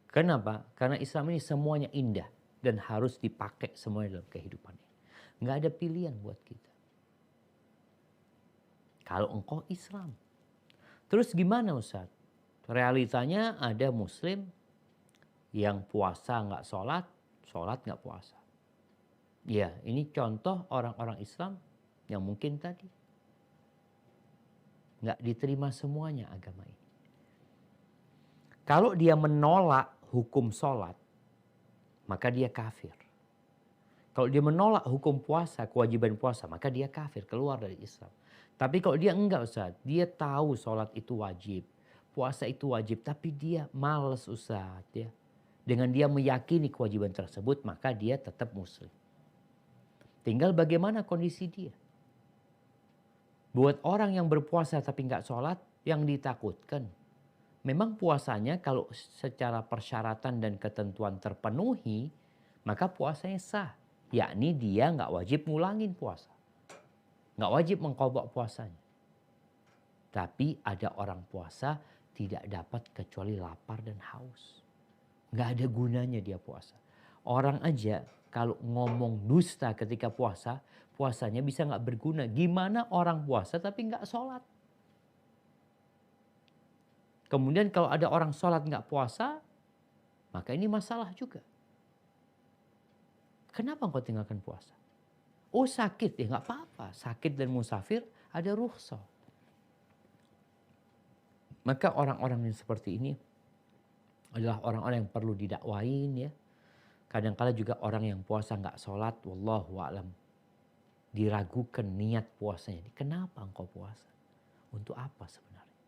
Kenapa? Karena Islam ini semuanya indah dan harus dipakai semuanya dalam kehidupan ini. Nggak ada pilihan buat kita. Kalau engkau Islam. Terus gimana Ustaz? Realitanya ada muslim yang puasa nggak sholat, sholat nggak puasa. Ya, ini contoh orang-orang Islam yang mungkin tadi nggak diterima semuanya agama ini. Kalau dia menolak hukum sholat, maka dia kafir. Kalau dia menolak hukum puasa, kewajiban puasa, maka dia kafir, keluar dari Islam. Tapi kalau dia enggak Ustaz, dia tahu sholat itu wajib, puasa itu wajib, tapi dia malas Ustaz ya. Dengan dia meyakini kewajiban tersebut, maka dia tetap muslim. Tinggal bagaimana kondisi dia. Buat orang yang berpuasa tapi nggak sholat, yang ditakutkan. Memang puasanya kalau secara persyaratan dan ketentuan terpenuhi, maka puasanya sah. Yakni dia nggak wajib ngulangin puasa. Nggak wajib mengqadha puasanya. Tapi ada orang puasa tidak dapat kecuali lapar dan haus. Nggak ada gunanya dia puasa. Orang aja kalau ngomong dusta ketika puasa, puasanya bisa nggak berguna. Gimana orang puasa tapi nggak sholat? Kemudian kalau ada orang sholat nggak puasa, maka ini masalah juga. Kenapa engkau tinggalkan puasa? Oh sakit, ya nggak apa-apa. Sakit dan musafir ada rukhsah. Maka orang-orang yang seperti ini adalah orang-orang yang perlu didakwain ya. Kadang-kala juga orang yang puasa nggak sholat, wallahu a'lam, diragukan niat puasanya. Kenapa engkau puasa? Untuk apa sebenarnya?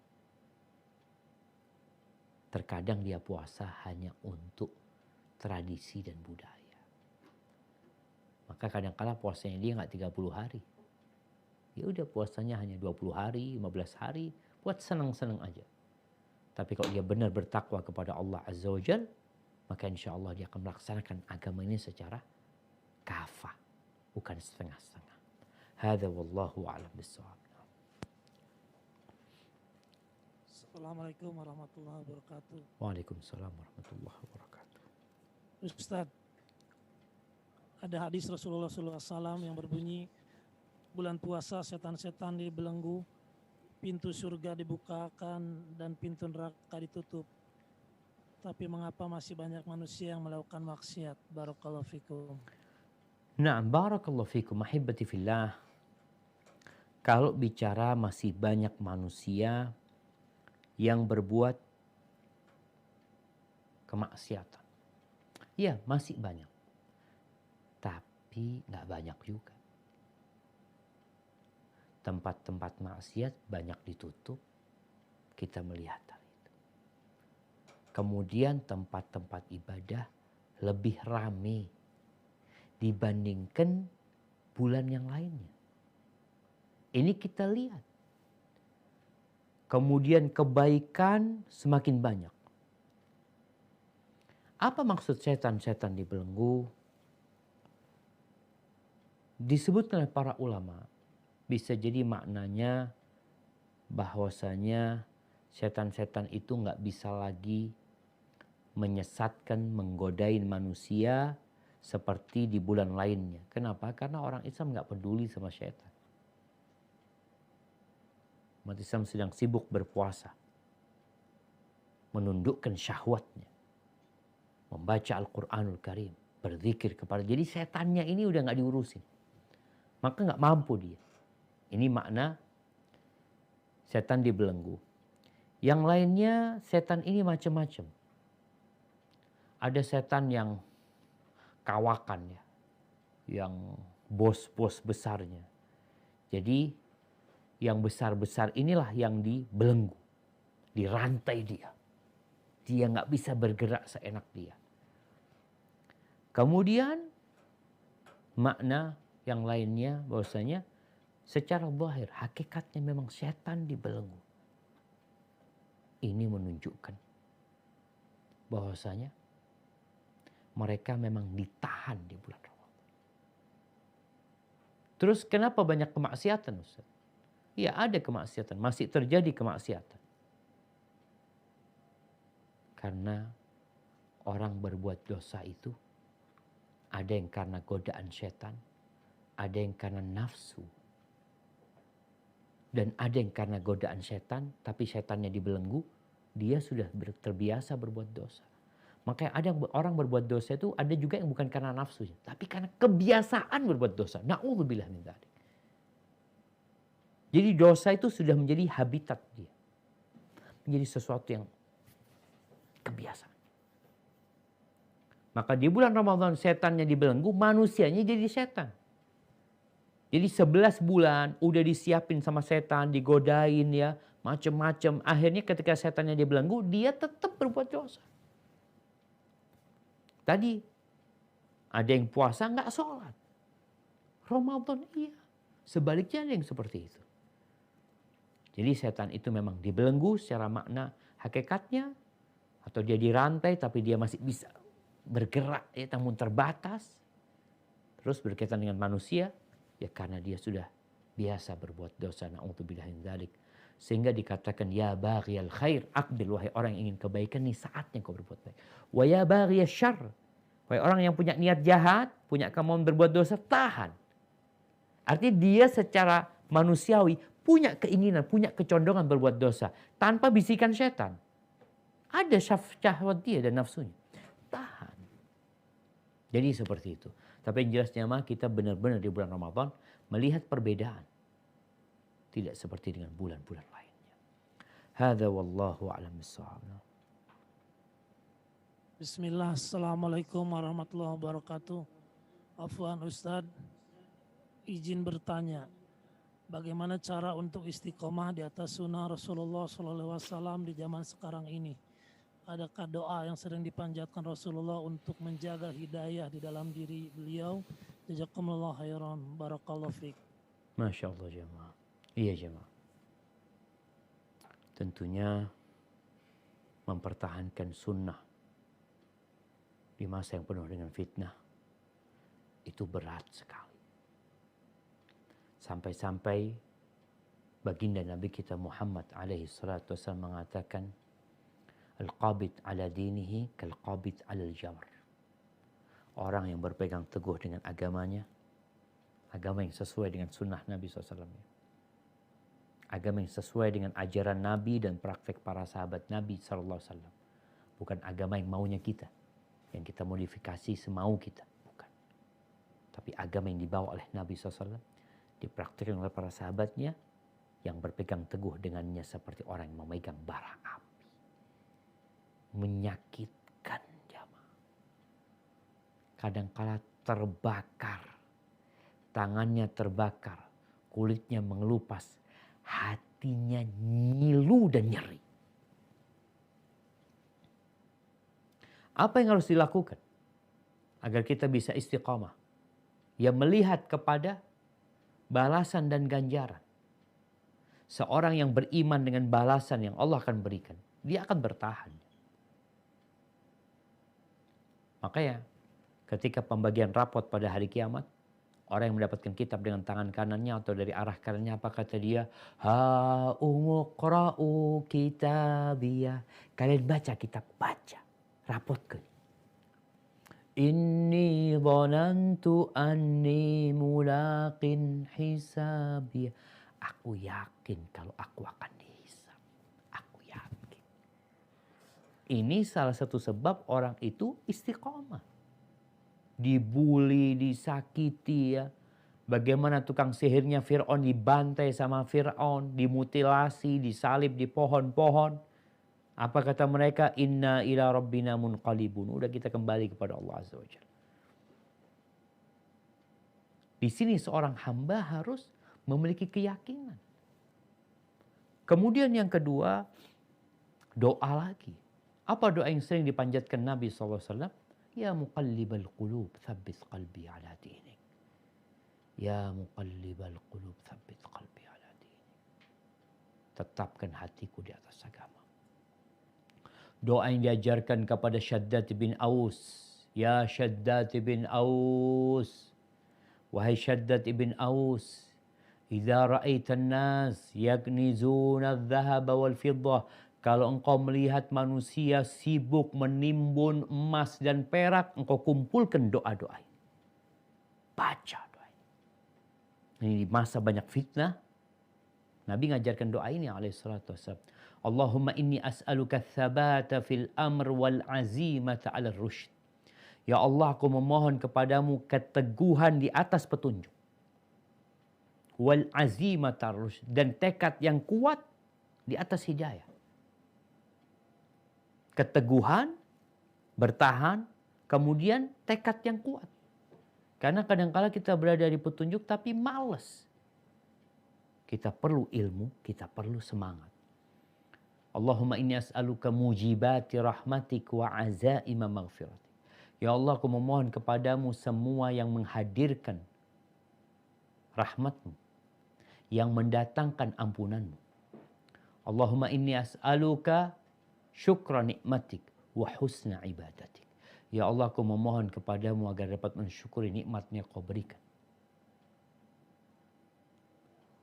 Terkadang dia puasa hanya untuk tradisi dan budaya. Maka kadang-kala puasanya dia nggak 30 hari. Ya udah puasanya hanya 20 hari, 15 hari, buat senang-senang aja. Tapi kalau dia benar bertakwa kepada Allah Azza wa Jalla, maka insya Allah dia akan melaksanakan agama ini secara kafah, bukan setengah-setengah. Hadza wallahu a'lam bissawab. Assalamualaikum warahmatullahi wabarakatuh. Waalaikumsalam warahmatullahi wabarakatuh. Ustadz, ada hadis Rasulullah SAW yang berbunyi, bulan puasa setan-setan dibelenggu, pintu surga dibukakan dan pintu neraka ditutup. Tapi mengapa masih banyak manusia yang melakukan maksiat? Barakallahu fikum. Nah, barakallahu fikum, ahibati fillah. Kalau bicara masih banyak manusia yang berbuat kemaksiatan. Ya, masih banyak. Tapi nggak banyak juga. Tempat-tempat maksiat banyak ditutup. Kita melihat hal itu. Kemudian tempat-tempat ibadah lebih ramai dibandingkan bulan yang lainnya. Ini kita lihat. Kemudian kebaikan semakin banyak. Apa maksud setan-setan dibelenggu? Disebutkan oleh para ulama, bisa jadi maknanya bahwasanya setan-setan itu nggak bisa lagi menyesatkan, menggodain manusia seperti di bulan lainnya. Kenapa? Karena orang Islam nggak peduli sama setan. Umat Islam sedang sibuk berpuasa, menundukkan syahwatnya, membaca Al-Quranul Karim, berzikir kepada. Jadi setannya ini udah nggak diurusin, maka nggak mampu dia. Ini makna setan dibelenggu. Yang lainnya setan ini macam-macam. Ada setan yang kawakan ya, yang bos-bos besarnya. Jadi yang besar-besar inilah yang dibelenggu, dirantai dia. Dia nggak bisa bergerak seenak dia. Kemudian makna yang lainnya bahwasanya secara zahir hakikatnya memang setan dibelenggu. Ini menunjukkan bahwasanya mereka memang ditahan di bulan Ramadan. Terus kenapa banyak kemaksiatan, Ustaz? Ya ada kemaksiatan, masih terjadi kemaksiatan. Karena orang berbuat dosa itu ada yang karena godaan setan, ada yang karena nafsu. Dan ada yang karena godaan setan, tapi setannya dibelenggu, dia sudah terbiasa berbuat dosa. Makanya ada orang berbuat dosa itu ada juga yang bukan karena nafsunya, tapi karena kebiasaan berbuat dosa. Na'udzubillah min dzalik. Jadi dosa itu sudah menjadi habitat dia. Menjadi sesuatu yang kebiasaan. Maka di bulan Ramadan setannya dibelenggu, manusianya jadi setan. Jadi 11 bulan udah disiapin sama setan, digodain ya, macem-macem. Akhirnya ketika setannya dibelenggu, dia tetap berbuat dosa. Tadi ada yang puasa nggak sholat. Ramadan iya. Sebaliknya ada yang seperti itu. Jadi setan itu memang dibelenggu secara makna hakikatnya, atau dia dirantai tapi dia masih bisa bergerak ya, namun terbatas. Terus berkaitan dengan manusia, ya karena dia sudah biasa berbuat dosa. Na'udzubillah min dzalik. Sehingga dikatakan ya baghiyal khair aqbil, wahai orang yang ingin kebaikan, nih saatnya kau berbuat baik. Wa ya baghiyasy syarr, wahai orang yang punya niat jahat, punya kemauan berbuat dosa, tahan. Artinya dia secara manusiawi punya keinginan, punya kecondongan berbuat dosa tanpa bisikan setan. Ada syahwat dia dan nafsunya. Tahan. Jadi seperti itu. Tapi yang jelas jemaah, kita benar-benar di bulan Ramadan melihat perbedaan. Tidak seperti dengan bulan-bulan lainnya. Hadza wallahu a'lam bissawab. Bismillah, Assalamualaikum warahmatullahi wabarakatuh. Afwan Ustadz, izin bertanya, bagaimana cara untuk istiqomah di atas sunnah Rasulullah SAW di zaman sekarang ini? Adakah doa yang sering dipanjatkan Rasulullah untuk menjaga hidayah di dalam diri beliau? Jazakumullah khairan, barakallahu fiik. Masya Allah jemaah. Iya jemaah. Tentunya mempertahankan sunnah di masa yang penuh dengan fitnah itu berat sekali. Sampai-sampai baginda Nabi kita Muhammad alaihi salatu wasallam mengatakan, al-qabid ala dinihi kal-qabid ala al-jamr. Orang yang berpegang teguh dengan agamanya, agama yang sesuai dengan sunnah Nabi SAW, agama yang sesuai dengan ajaran Nabi dan praktek para sahabat Nabi SAW, bukan agama yang maunya kita, yang kita modifikasi semau kita, bukan. Tapi agama yang dibawa oleh Nabi SAW, dipraktikkan oleh para sahabatnya, yang berpegang teguh dengannya seperti orang yang memegang bara api. Menyakitkan jamaah. Kadangkala terbakar, tangannya terbakar, kulitnya mengelupas, hatinya ngilu dan nyeri. Apa yang harus dilakukan agar kita bisa istiqamah Ia melihat kepada balasan dan ganjaran. Seorang yang beriman dengan balasan yang Allah akan berikan, dia akan bertahan. Makanya ketika pembagian rapot pada hari kiamat, orang yang mendapatkan kitab dengan tangan kanannya atau dari arah kanannya, apa kata dia? Ha umuqra'u kitabiyah. Kalian baca kitab, baca. Rapotkan. Inni dhanantu anni mulaqin hisabiyah. Aku yakin kalau aku akan dihisab. Aku yakin. Ini salah satu sebab orang itu istiqomah. Dibully, disakiti ya. Bagaimana tukang sihirnya Fir'aun dibantai sama Fir'aun, dimutilasi, disalib di pohon-pohon. Apa kata mereka? Inna ila rabbina munqalibun. Udah kita kembali kepada Allah Azza wa Jalla. Di sini seorang hamba harus memiliki keyakinan. Kemudian yang kedua, doa lagi. Apa doa yang sering dipanjatkan Nabi SAW? Ya muqallibal qulub, thabbit qalbi ala dinik. Ya muqallibal qulub, thabbit qalbi ala dinik. Tetapkan hatiku di atas agama. Doa yang diajarkan kepada Shaddad bin Aus. Ya Shaddad bin Aus. Wahai Shaddad bin Aus. Idza ra'aitan nas yaknizuna adh-dhahaba wal fiddah. Kalau engkau melihat manusia sibuk menimbun emas dan perak, engkau kumpulkan doa-doa ini. Baca doa ini. Ini di masa banyak fitnah. Nabi ngajarkan doa ini alaihissalatu wassalam. Allahumma inni as'aluka tsabata fil amr wal azimata 'ala rusyd. Ya Allah, aku memohon kepadamu keteguhan di atas petunjuk. Wal azimata rusyd, dan tekad yang kuat di atas hidayah. Keteguhan, bertahan, kemudian tekad yang kuat. Karena kadang-kala kita berada di petunjuk tapi malas. Kita perlu ilmu, kita perlu semangat. Allahumma inni as'aluka mujibati rahmatik wa azaima maghfiratik. Ya Allah, aku memohon kepadamu semua yang menghadirkan rahmatmu, yang mendatangkan ampunanmu. Allahumma inni as'aluka syukra nikmatik wa husna ibadatik. Ya Allah, aku memohon kepadamu agar dapat mensyukuri nikmatnya kau berikan.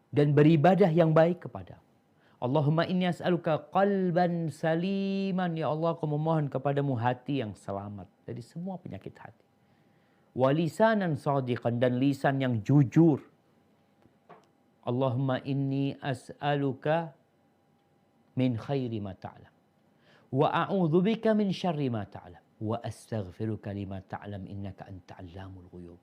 Dan beribadah yang baik kepadamu. Allahumma inni as'aluka qalban saliman. Ya Allah, aku memohon kepadamu hati yang selamat dari semua penyakit hati. Wa lisanan shadiqan, dan lisan yang jujur. Allahumma inni as'aluka min khairi ma ta'lam. Wa a'udzubika min syarri ma ta'lam. Wa astaghfiruka lima ta'lam innaka anta 'allamul ghuyub.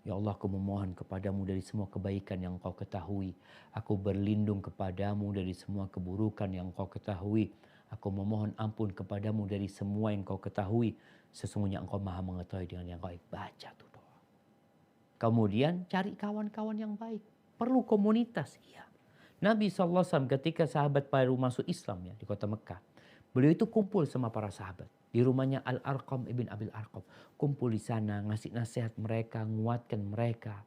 Ya Allah, aku memohon kepadamu dari semua kebaikan yang kau ketahui. Aku berlindung kepadamu dari semua keburukan yang kau ketahui. Aku memohon ampun kepadamu dari semua yang kau ketahui. Sesungguhnya engkau maha mengetahui dengan yang baik. Baca tuh doa. Kemudian cari kawan-kawan yang baik. Perlu komunitas, iya. Nabi SAW ketika sahabat baru masuk Islam ya di kota Mekah. Beliau itu kumpul sama para sahabat. Di rumahnya Al-Arqam ibn Abil Arqam. Kumpul di sana, ngasih nasihat mereka, nguatkan mereka.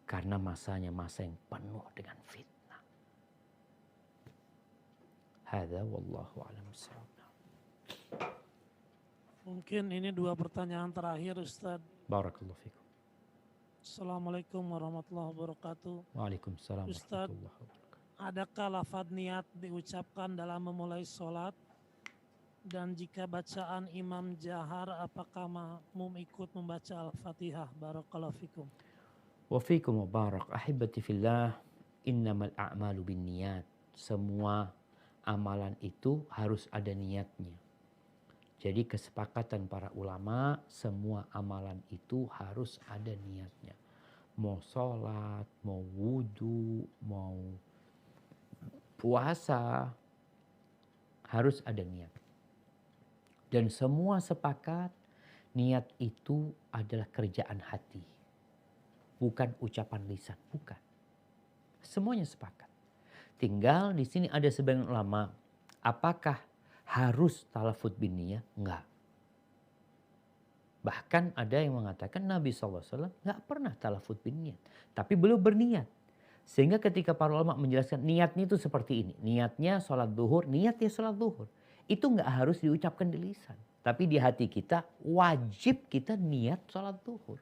Karena masanya masa yang penuh dengan fitnah. Hadza wallahu a'lam bishawab. Mungkin ini dua pertanyaan terakhir, Ustaz. Barakallahu fikum. Assalamualaikum warahmatullahi wabarakatuh. Waalaikumsalam Ustaz, warahmatullahi wabarakatuh. adakah lafaz niat diucapkan dalam memulai sholat? Dan jika bacaan imam jahar, apakah makmum ikut membaca Al-Fatihah? Barakallahu fikum. Wa fikum mubarak. Ahibati fillah, innamal a'malu binniyat. Semua amalan itu harus ada niatnya. Jadi kesepakatan para ulama, semua amalan itu harus ada niatnya. Mau sholat, mau wudhu, mau puasa, harus ada niat. Dan semua sepakat niat itu adalah kerjaan hati. Bukan ucapan lisan, bukan. Semuanya sepakat. Tinggal di sini ada sebagian ulama, apakah harus talafut bin niyah? Enggak. Bahkan ada yang mengatakan Nabi SAW nggak pernah talafut bin niat. Tapi beliau berniat. Sehingga ketika para ulama menjelaskan niatnya itu seperti ini. Niatnya sholat duhur, niatnya sholat duhur. Itu nggak harus diucapkan di lisan. Tapi di hati kita wajib kita niat sholat duhur.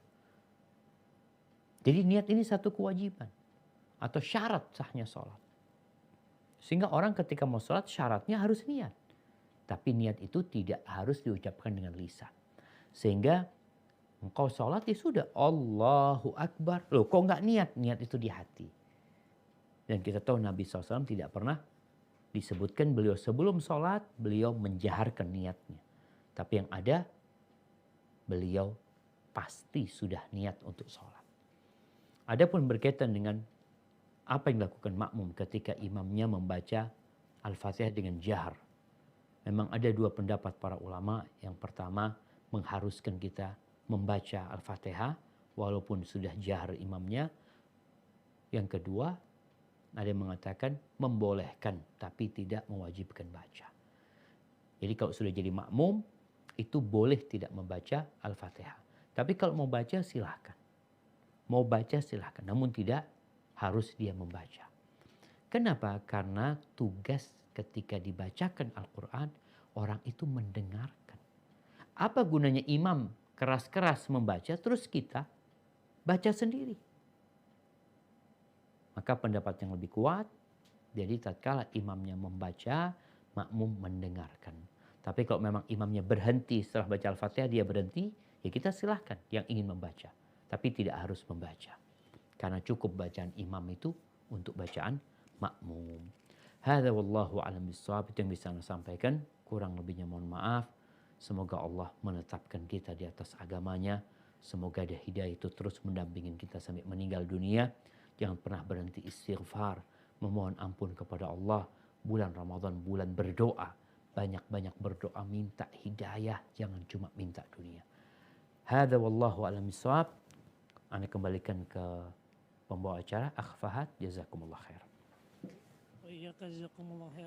Jadi niat ini satu kewajiban. Atau syarat sahnya sholat. Sehingga orang ketika mau sholat syaratnya harus niat. Tapi niat itu tidak harus diucapkan dengan lisan. Sehingga engkau sholat ya sudah Allahu Akbar. Loh kok nggak niat? Niat itu di hati. Dan kita tahu Nabi SAW tidak pernah disebutkan beliau sebelum sholat beliau menjaharkan niatnya. Tapi yang ada beliau pasti sudah niat untuk sholat. Adapun berkaitan dengan apa yang dilakukan makmum ketika imamnya membaca Al-Fatihah dengan jahar. Memang ada dua pendapat para ulama. Yang pertama mengharuskan kita membaca Al-Fatihah walaupun sudah jahar imamnya. Yang kedua ada yang mengatakan membolehkan tapi tidak mewajibkan baca. Jadi kalau sudah jadi makmum itu boleh tidak membaca Al-Fatihah. Tapi kalau mau baca silahkan. Mau baca silahkan namun tidak harus dia membaca. Kenapa? Karena tugas ketika dibacakan Al-Quran orang itu mendengarkan. Apa gunanya imam keras-keras membaca terus kita baca sendiri? Maka pendapat yang lebih kuat, jadi tatkala imamnya membaca, makmum mendengarkan. Tapi kalau memang imamnya berhenti setelah baca Al-Fatihah, dia berhenti, ya kita silahkan yang ingin membaca. Tapi tidak harus membaca. Karena cukup bacaan imam itu untuk bacaan makmum. Hadza wallahu a'lam bishawab, itu yang bisa saya sampaikan. Kurang lebihnya mohon maaf. Semoga Allah menetapkan kita di atas agamanya. Semoga ada hidayah itu terus mendampingin kita sampai meninggal dunia. Jangan pernah berhenti istighfar, memohon ampun kepada Allah. Bulan Ramadan, bulan berdoa. Banyak-banyak berdoa, minta hidayah, jangan cuma minta dunia. Hadza wallahu a'lam bishawab. Anda kembalikan ke pembawa acara, Akh Fahad, jazakumullah khair. Wa iyyaka jazakumullah khair.